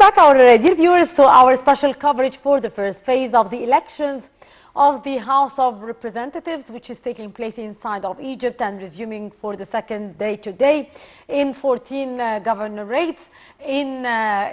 back our dear viewers to our special coverage for the first phase of the elections of the House of Representatives, which is taking place inside of Egypt and resuming for the second day today in 14 governorates in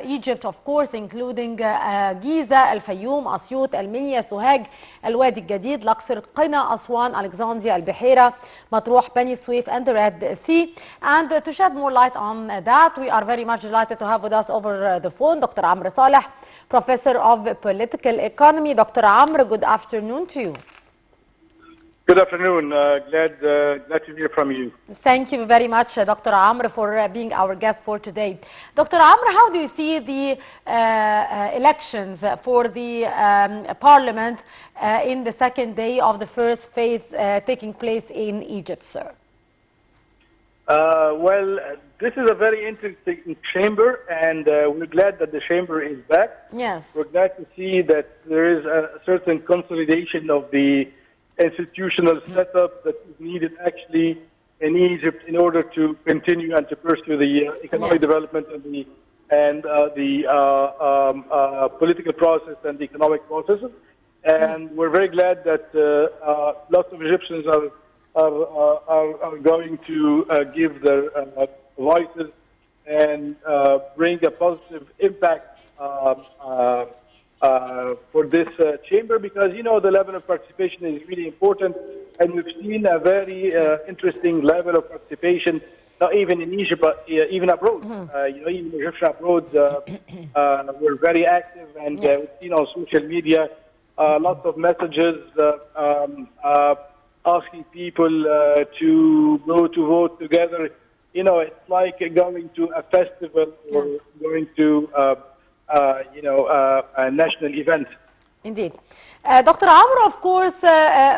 Egypt, of course, including Giza, Al Fayoum, Asyut, Al Minya, Sohag, Al Wadi Al-Jadid, Luxor, Qina, Aswan, Alexandria, Al Bihira, Matruh, Bani Suif, and the Red Sea. And to shed more light on that, we are very much delighted to have with us over the phone Dr. Saleh, Professor of Political Economy. Dr. Amr, good afternoon to you. Good afternoon. Glad to hear from you. Thank you very much, Dr. Amr, for being our guest for today. Dr. Amr, how do you see the elections for the Parliament in the second day of the first phase taking place in Egypt, sir? Well, this is a very interesting chamber, and we're glad that the chamber is back. Yes. We're glad to see that there is a certain consolidation of the institutional setup that is needed actually in Egypt in order to continue and to pursue the economic development and the political process and the economic processes. And we're very glad that lots of Egyptians are going to give their voices and bring a positive impact for this chamber, because, you know, the level of participation is really important, and we've seen a very interesting level of participation, not even in Egypt, but even abroad. You know, even Egyptian abroad were very active, and we've seen on social media lots of messages asking people to go to vote together. You know, it's like going to a festival or going to a national event. Indeed. Dr. Amr, of course,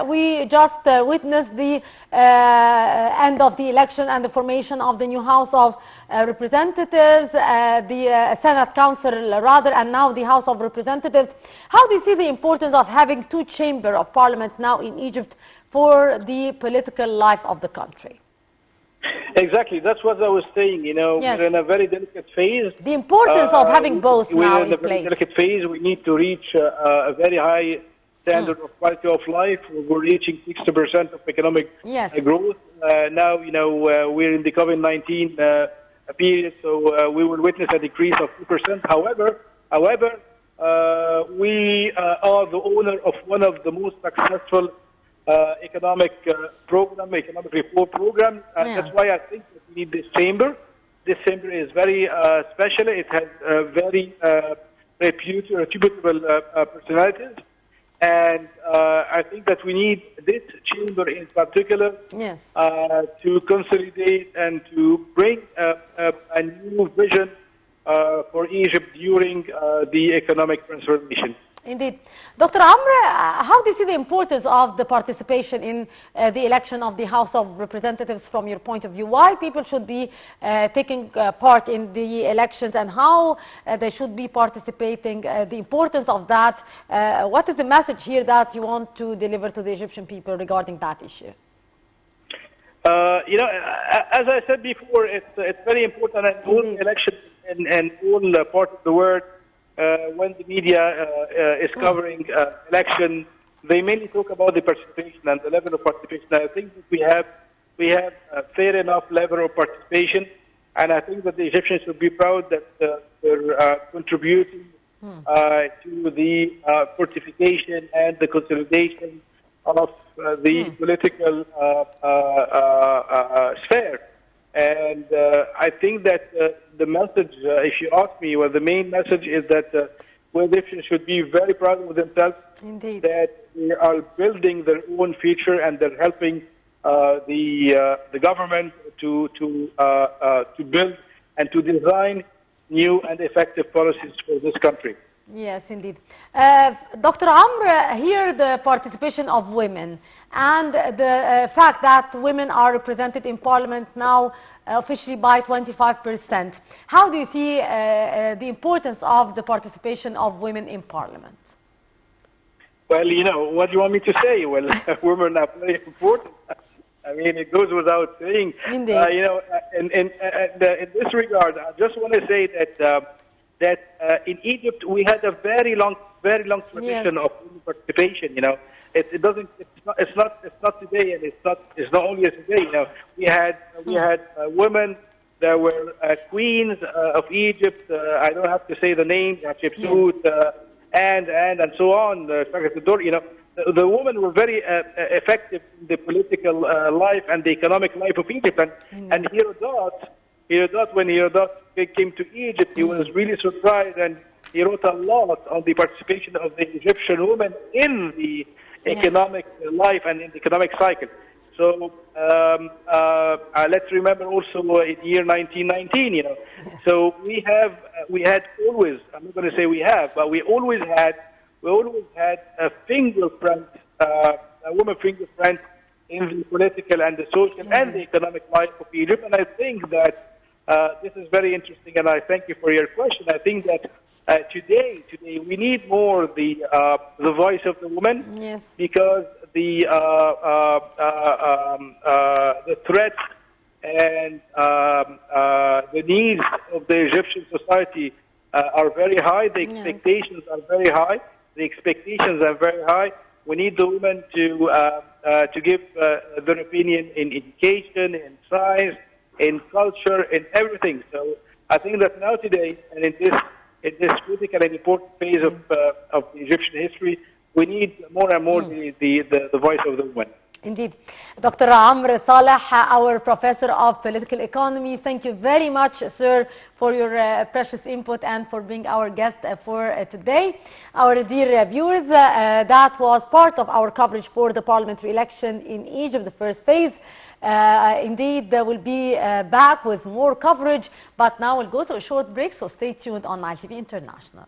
we just witnessed the end of the election and the formation of the new House of Representatives, the Senate Council rather, and now the House of Representatives. How do you see the importance of having two chambers of parliament now in Egypt for the political life of the country? Exactly, that's what I was saying. You know, we're in a very delicate phase. The importance of having both now in place. We're in a very delicate phase. We need to reach a very high standard of quality of life. We're reaching 60% of economic growth. Now, you know, we're in the COVID-19 period, so we will witness a decrease of 2%. However, we are the owner of one of the most successful economic reform program. That's why I think that we need this chamber. This chamber is very special. It has very reputable personalities. And I think that we need this chamber in particular to consolidate and to bring a new vision for Egypt during the economic transformation. Indeed. Dr. Amr, how do you see the importance of the participation in the election of the House of Representatives from your point of view? Why people should be taking part in the elections, and how they should be participating, the importance of that? What is the message here that you want to deliver to the Egyptian people regarding that issue? You know, as I said before, it's very important, and all elections and all parts of the world, when the media is covering election, they mainly talk about the participation and the level of participation. I think that we have a fair enough level of participation, and I think that the Egyptians should be proud that they're contributing to the fortification and the consolidation of the political sphere. And I think that the message, if you ask me, well, the main message is that Egyptians should be very proud of themselves. Indeed. That they are building their own future, and they're helping the government to build and to design new and effective policies for this country. Yes, indeed. Dr. Amr, here the participation of women and the fact that women are represented in Parliament now officially by 25%. How do you see the importance of the participation of women in Parliament? Well, you know, what do you want me to say? Well, women are very important. I mean, it goes without saying. Indeed. You know, in this regard, I just want to say that that in Egypt we had a very long tradition of women participation. You know, it doesn't, it's not today, and it's not only today. You know, we had women that were queens of Egypt. I don't have to say the names, Hatshepsut, and so on. You know, the women were very effective in the political life and the economic life of Egypt. And Herodot, when Herodot came to Egypt, he was really surprised, and he wrote a lot on the participation of the Egyptian women in the economic life and in the economic cycle. So let's remember also in year 1919, you know. So we had always, I'm not going to say we have, but we always had a fingerprint, a woman fingerprint in the political and the social and the economic life of Egypt. And I think that this is very interesting, and I thank you for your question. I think that today we need more the voice of the woman, because the threats and the needs of the Egyptian society are very high. The expectations are very high. We need the women to give their opinion in education, in science, in culture, in everything. So I think that now today, and in this critical and important phase of the Egyptian history, we need more and more the voice of the women. Indeed. Dr. Amr Saleh, our professor of political economy, thank you very much, sir, for your precious input and for being our guest for today. Our dear viewers, that was part of our coverage for the parliamentary election in Egypt, the first phase. Indeed, will be back with more coverage, but now we'll go to a short break, so stay tuned on Nile TV International.